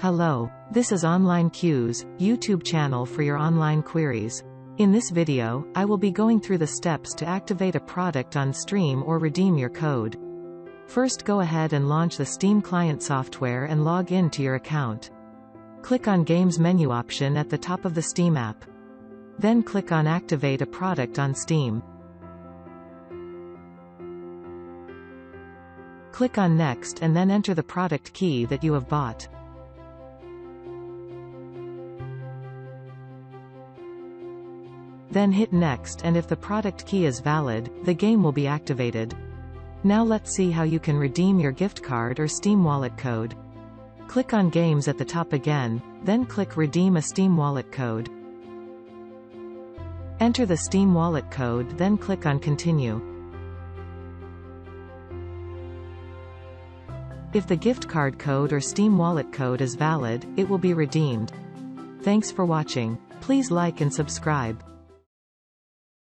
Hello, this is Online Q's YouTube channel for your online queries. In this video, I will be going through the steps to activate a product on Steam or redeem your code. First, go ahead and launch the Steam client software and log in to your account. Click on Games menu option at the top of the Steam app. Then click on Activate a product on Steam. Click on Next and then enter the product key that you have bought. Then hit Next, and if the product key is valid, the game will be activated. Now let's see how you can redeem your gift card or Steam wallet code. Click on Games at the top again, then click Redeem a Steam wallet code. Enter the Steam wallet code, then click on Continue. If the gift card code or Steam wallet code is valid, it will be redeemed. Thanks for watching. Please like and subscribe.